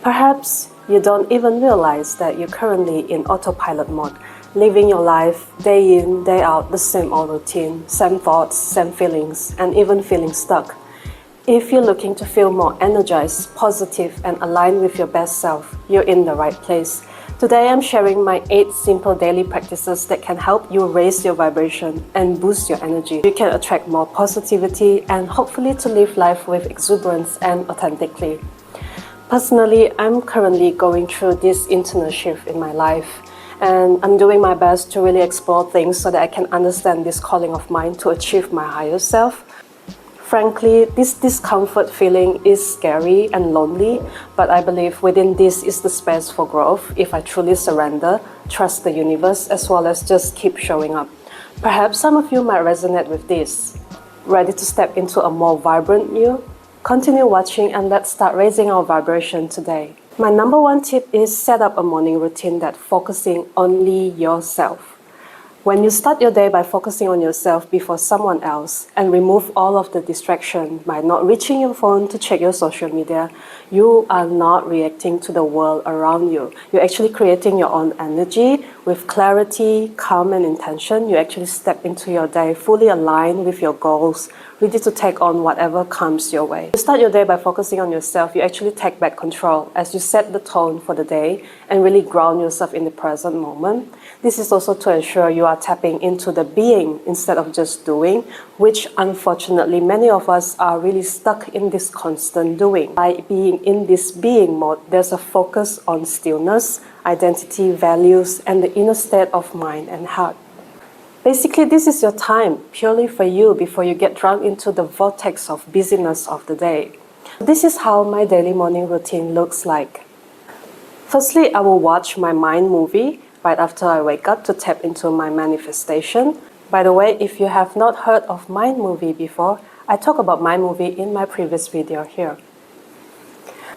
Perhaps you don't even realize that you're currently in autopilot mode, living your life day in, day out, the same old routine, same thoughts, same feelings, and even feeling stuck. If you're looking to feel more energized, positive, and aligned with your best self, you're in the right place. Today I'm sharing my 8 simple daily practices that can help you raise your vibration and boost your energy. You can attract more positivity and hopefully to live life with exuberance and authentically. Personally, I'm currently going through this internal shift in my life, and I'm doing my best to really explore things so that I can understand this calling of mine to achieve my higher self. Frankly, this discomfort feeling is scary and lonely, but I believe within this is the space for growth if I truly surrender, trust the universe, as well as just keep showing up. Perhaps some of you might resonate with this. Ready to step into a more vibrant you? Continue watching and let's start raising our vibration today. My number 1 tip is set up a morning routine that focusing only yourself. When you start your day by focusing on yourself before someone else and remove all of the distraction by not reaching your phone to check your social media, you are not reacting to the world around you. You're actually creating your own energy with clarity, calm, and intention. You actually step into your day fully aligned with your goals, ready to take on whatever comes your way. You start your day by focusing on yourself, you actually take back control as you set the tone for the day and really ground yourself in the present moment. This is also to ensure you are tapping into the being instead of just doing, which unfortunately many of us are really stuck in this constant doing. By being in this being mode, there's a focus on stillness, identity, values, and the inner state of mind and heart. Basically, this is your time purely for you before you get drawn into the vortex of busyness of the day. This is how my daily morning routine looks like. Firstly, I will watch my mind movie right after I wake up to tap into my manifestation. By the way, if you have not heard of Mind Movie before, I talk about Mind Movie in my previous video here.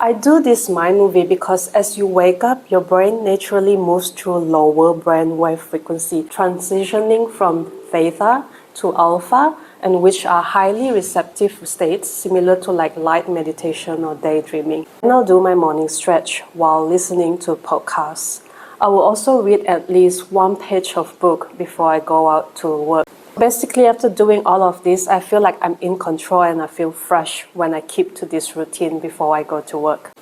I do this mind movie because as you wake up, your brain naturally moves through lower brainwave frequency, transitioning from theta to alpha, and which are highly receptive states similar to like light meditation or daydreaming. And I'll do my morning stretch while listening to podcasts. I will also read at least 1 page of book before I go out to work. Basically, after doing all of this, I feel like I'm in control and I feel fresh when I keep to this routine before I go to work.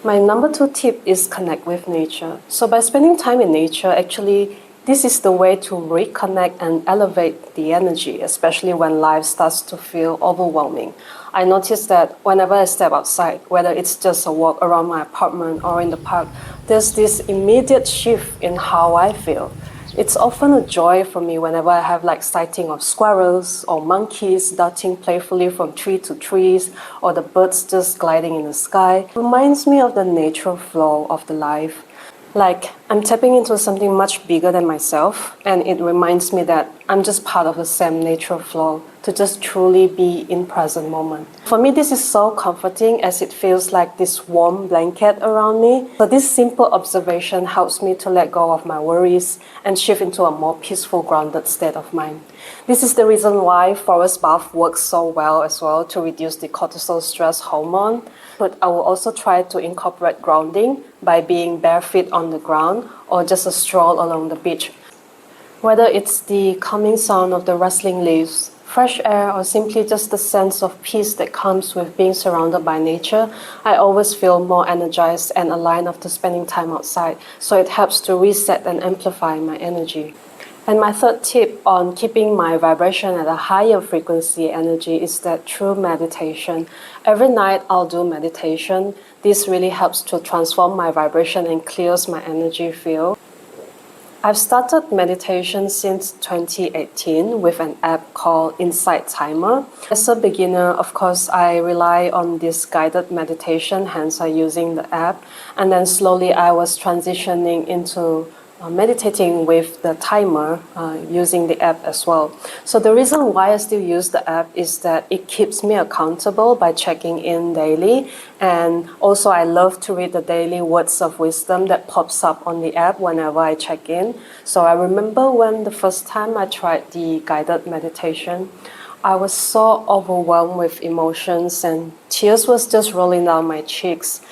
My number 2 tip is connect with nature. So by spending time in nature, actually, this is the way to reconnect and elevate the energy, especially when life starts to feel overwhelming. I notice that whenever I step outside, whether it's just a walk around my apartment or in the park, there's this immediate shift in how I feel. It's often a joy for me whenever I have like sighting of squirrels or monkeys darting playfully from tree to trees, or the birds just gliding in the sky. It reminds me of the natural flow of the life. Like I'm tapping into something much bigger than myself, and it reminds me that I'm just part of the same natural flow to just truly be in present moment. For me, this is so comforting as it feels like this warm blanket around me. So this simple observation helps me to let go of my worries and shift into a more peaceful, grounded state of mind. This is the reason why forest bath works so well as well to reduce the cortisol stress hormone. But I will also try to incorporate grounding by being barefoot on the ground or just a stroll along the beach. Whether it's the calming sound of the rustling leaves, fresh air, or simply just the sense of peace that comes with being surrounded by nature, I always feel more energized and aligned after spending time outside, so it helps to reset and amplify my energy. And my 3rd tip on keeping my vibration at a higher frequency energy is that through meditation. Every night I'll do meditation. This really helps to transform my vibration and clears my energy field. I've started meditation since 2018 with an app called Insight Timer. As a beginner, of course, I rely on this guided meditation, hence I'm using the app. And then slowly I was transitioning into meditating with the timer using the app as well. So the reason why I still use the app is that it keeps me accountable by checking in daily, and also I love to read the daily words of wisdom that pops up on the app whenever I check in. So I remember when the first time I tried the guided meditation, I was so overwhelmed with emotions and tears was just rolling down my cheeks.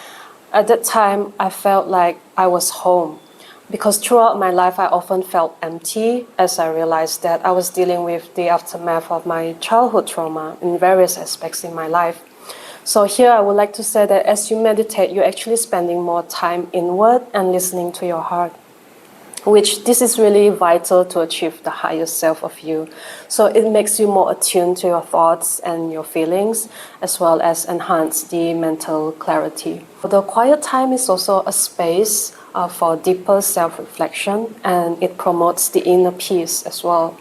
At that time, I felt like I was home because throughout my life, I often felt empty as I realized that I was dealing with the aftermath of my childhood trauma in various aspects in my life. So here I would like to say that as you meditate, you're actually spending more time inward and listening to your heart, which this is really vital to achieve the highest self of you. So it makes you more attuned to your thoughts and your feelings, as well as enhance the mental clarity. The quiet time is also a space for deeper self-reflection, and it promotes the inner peace as well.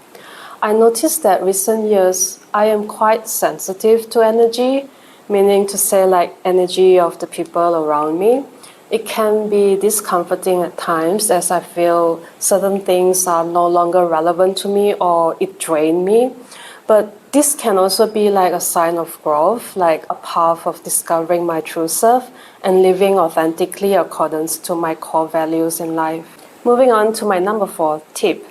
I noticed that recent years I am quite sensitive to energy, meaning to say like energy of the people around me. It can be discomforting at times as I feel certain things are no longer relevant to me or it drained me. But this can also be like a sign of growth, like a path of discovering my true self and living authentically according to my core values in life. Moving on to my number 4 tip.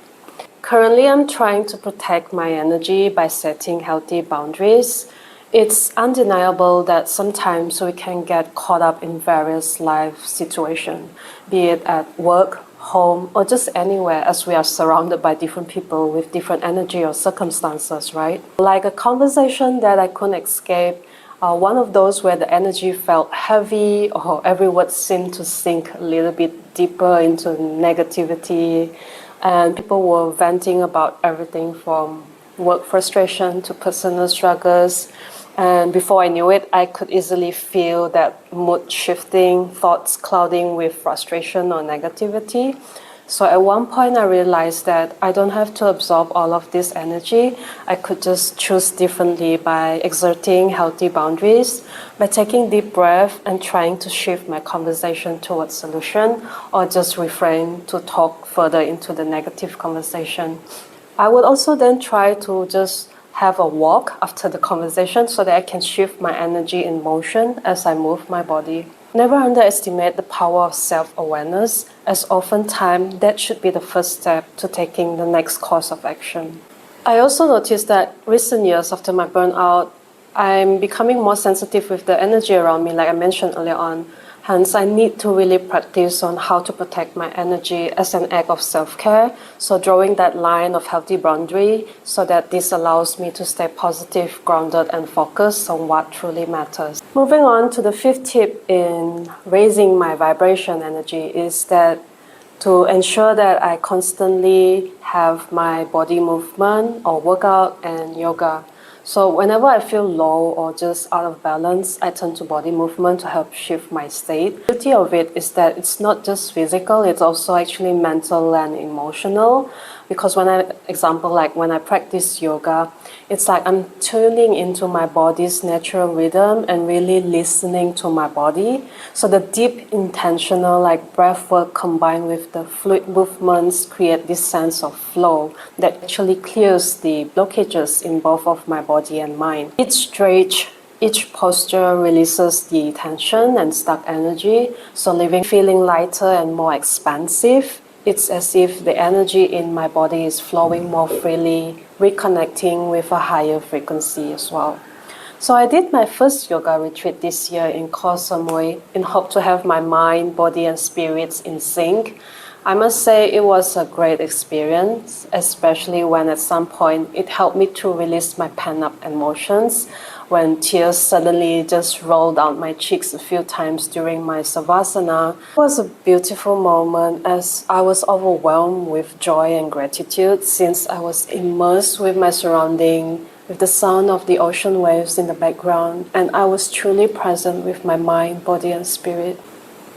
Currently, I'm trying to protect my energy by setting healthy boundaries. It's undeniable that sometimes we can get caught up in various life situations, be it at work, home, or just anywhere, as we are surrounded by different people with different energy or circumstances, right? Like a conversation that I couldn't escape, one of those where the energy felt heavy or every word seemed to sink a little bit deeper into negativity, and people were venting about everything from work frustration to personal struggles. And before I knew it, I could easily feel that mood shifting, thoughts clouding with frustration or negativity. So at one point, I realized that I don't have to absorb all of this energy. I could just choose differently by exerting healthy boundaries, by taking deep breath and trying to shift my conversation towards solution, or just refrain to talk further into the negative conversation. I would also then try to just have a walk after the conversation so that I can shift my energy in motion as I move my body. Never underestimate the power of self-awareness, as oftentimes that should be the first step to taking the next course of action. I also noticed that recent years after my burnout, I'm becoming more sensitive with the energy around me, like I mentioned earlier on. Hence, I need to really practice on how to protect my energy as an act of self-care. So drawing that line of healthy boundary so that this allows me to stay positive, grounded, and focused on what truly matters. Moving on to the 5th tip in raising my vibration energy is that to ensure that I constantly have my body movement or workout and yoga. So whenever I feel low or just out of balance, I turn to body movement to help shift my state. The beauty of it is that it's not just physical, it's also actually mental and emotional. Because when I practice yoga, it's like I'm tuning into my body's natural rhythm and really listening to my body. So the deep intentional breath work combined with the fluid movements create this sense of flow that actually clears the blockages in both of my body and mind. Each stretch, each posture releases the tension and stuck energy, so feeling lighter and more expansive. It's as if the energy in my body is flowing more freely, reconnecting with a higher frequency as well. So I did my first yoga retreat this year in Koh Samui in hope to have my mind, body and spirits in sync. I must say it was a great experience, especially when at some point it helped me to release my pent-up emotions when tears suddenly just rolled down my cheeks a few times during my savasana. It was a beautiful moment as I was overwhelmed with joy and gratitude since I was immersed with my surrounding, with the sound of the ocean waves in the background, and I was truly present with my mind, body and spirit.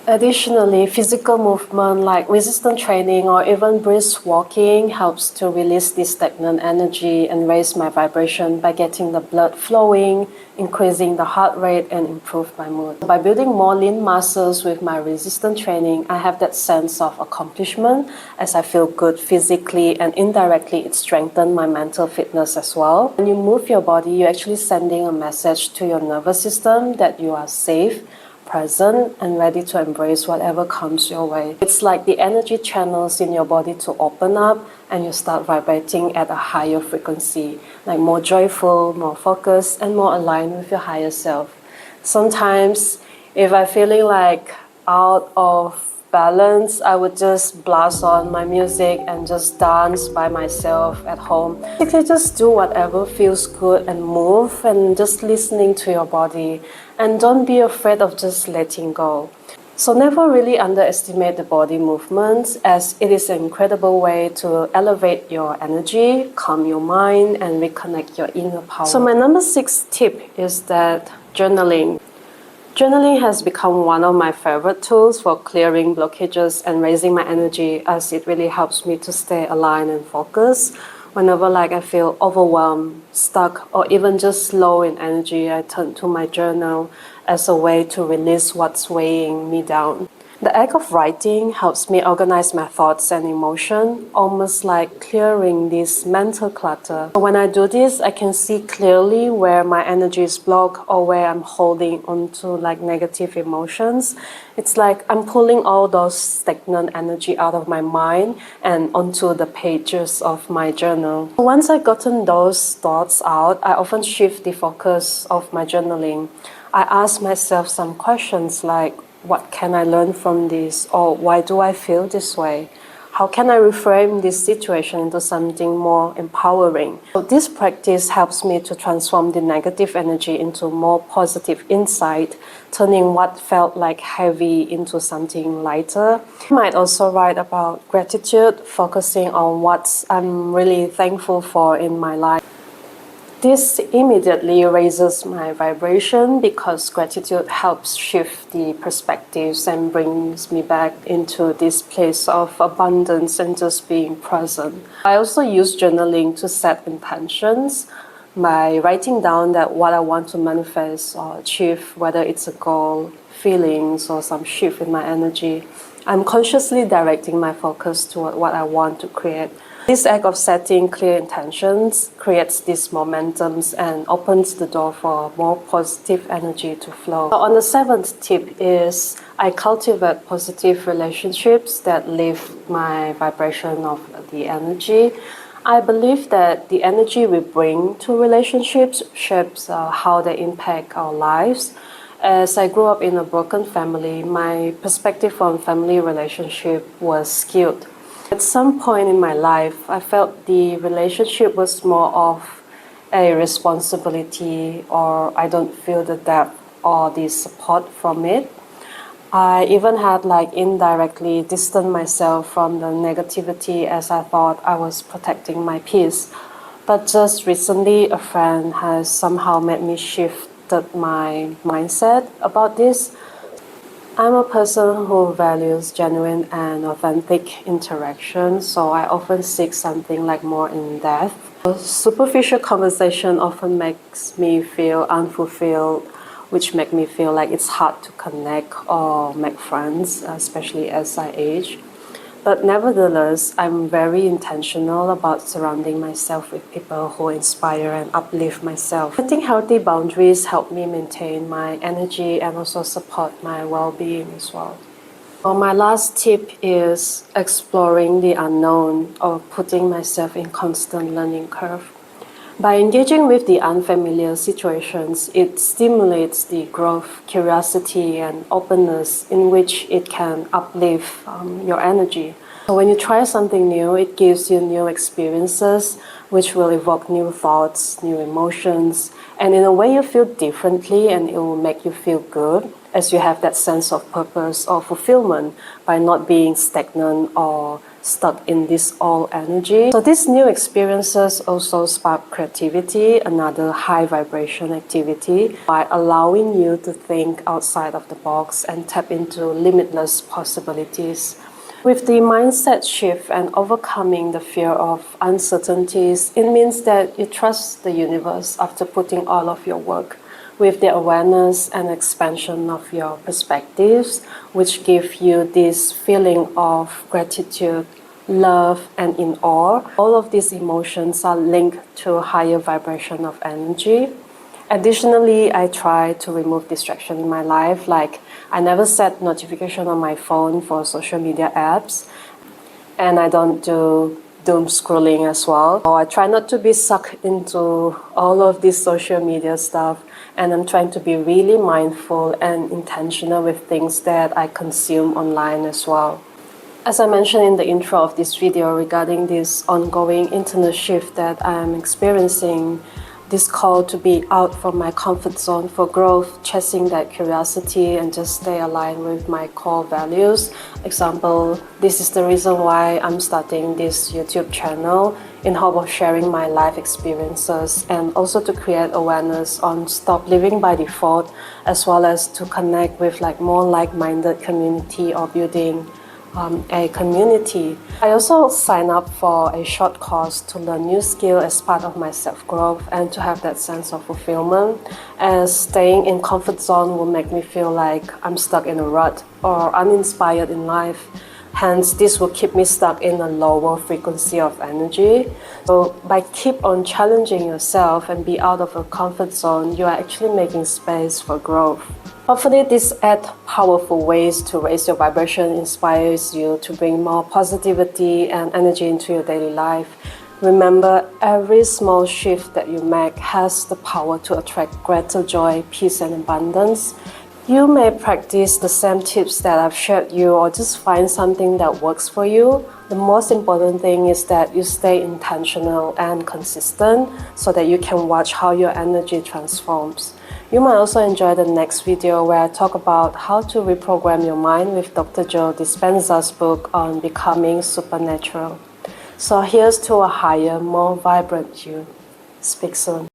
Additionally, physical movement like resistance training or even brisk walking helps to release this stagnant energy and raise my vibration by getting the blood flowing, increasing the heart rate, and improve my mood. By building more lean muscles with my resistance training, I have that sense of accomplishment as I feel good physically, and indirectly it strengthens my mental fitness as well. When you move your body, you're actually sending a message to your nervous system that you are safe, present and ready to embrace whatever comes your way. It's like the energy channels in your body to open up and you start vibrating at a higher frequency, like more joyful, more focused, and more aligned with your higher self. Sometimes, if I'm feeling like out of balance, I would just blast on my music and just dance by myself at home. Basically, just do whatever feels good and move and just listening to your body. And don't be afraid of just letting go. So never really underestimate the body movements, as it is an incredible way to elevate your energy, calm your mind, and reconnect your inner power. So my number 6 tip is that journaling. Journaling has become one of my favorite tools for clearing blockages and raising my energy, as it really helps me to stay aligned and focused. Whenever I feel overwhelmed, stuck, or even just low in energy, I turn to my journal as a way to release what's weighing me down. The act of writing helps me organize my thoughts and emotion, almost like clearing this mental clutter. When I do this, I can see clearly where my energy is blocked or where I'm holding onto negative emotions. It's like I'm pulling all those stagnant energy out of my mind and onto the pages of my journal. Once I've gotten those thoughts out, I often shift the focus of my journaling. I ask myself some questions like, what can I learn from this? Or why do I feel this way? How can I reframe this situation into something more empowering? So this practice helps me to transform the negative energy into more positive insight, turning what felt like heavy into something lighter. I might also write about gratitude, focusing on what I'm really thankful for in my life. This immediately raises my vibration because gratitude helps shift the perspectives and brings me back into this place of abundance and just being present. I also use journaling to set intentions by writing down that what I want to manifest or achieve, whether it's a goal, feelings, or some shift in my energy. I'm consciously directing my focus toward what I want to create. This act of setting clear intentions creates these momentums and opens the door for more positive energy to flow. On the 7th tip is I cultivate positive relationships that lift my vibration of the energy. I believe that the energy we bring to relationships shapes how they impact our lives. As I grew up in a broken family, my perspective on family relationship was skewed. At some point in my life, I felt the relationship was more of a responsibility, or I don't feel the depth or the support from it. I even had indirectly distanced myself from the negativity as I thought I was protecting my peace. But just recently, a friend has somehow made me shift my mindset about this. I'm a person who values genuine and authentic interaction, so I often seek something more in depth. Superficial conversation often makes me feel unfulfilled, which make me feel like it's hard to connect or make friends, especially as I age. But nevertheless, I'm very intentional about surrounding myself with people who inspire and uplift myself. Setting healthy boundaries help me maintain my energy and also support my well-being as well. My last tip is exploring the unknown or putting myself in constant learning curve. By engaging with the unfamiliar situations, it stimulates the growth, curiosity, and openness in which it can uplift your energy. So when you try something new, it gives you new experiences, which will evoke new thoughts, new emotions, and in a way you feel differently and it will make you feel good as you have that sense of purpose or fulfillment by not being stagnant or stuck in this old energy. So these new experiences also spark creativity, another high vibration activity, by allowing you to think outside of the box and tap into limitless possibilities. With the mindset shift and overcoming the fear of uncertainties, it means that you trust the universe after putting all of your work. With the awareness and expansion of your perspectives, which give you this feeling of gratitude, love, and in awe. All of these emotions are linked to a higher vibration of energy. Additionally, I try to remove distraction in my life, like I never set notification on my phone for social media apps, and I don't do doom scrolling as well. So I try not to be sucked into all of this social media stuff, and I'm trying to be really mindful and intentional with things that I consume online as well. As I mentioned in the intro of this video regarding this ongoing internal shift that I'm experiencing, this call to be out from my comfort zone for growth, chasing that curiosity and just stay aligned with my core values. Example, this is the reason why I'm starting this YouTube channel in hope of sharing my life experiences and also to create awareness on stop living by default, as well as to connect with more like-minded community or building a community. I also sign up for a short course to learn new skill as part of my self-growth and to have that sense of fulfillment, as staying in comfort zone will make me feel like I'm stuck in a rut or uninspired in life. Hence, this will keep me stuck in a lower frequency of energy. So by keep on challenging yourself and be out of a comfort zone, you are actually making space for growth. Hopefully this adds powerful ways to raise your vibration, inspires you to bring more positivity and energy into your daily life. Remember, every small shift that you make has the power to attract greater joy, peace and abundance. You may practice the same tips that I've shared you or just find something that works for you. The most important thing is that you stay intentional and consistent so that you can watch how your energy transforms. You might also enjoy the next video where I talk about how to reprogram your mind with Dr. Joe Dispenza's book on becoming supernatural. So here's to a higher, more vibrant you. Speak soon.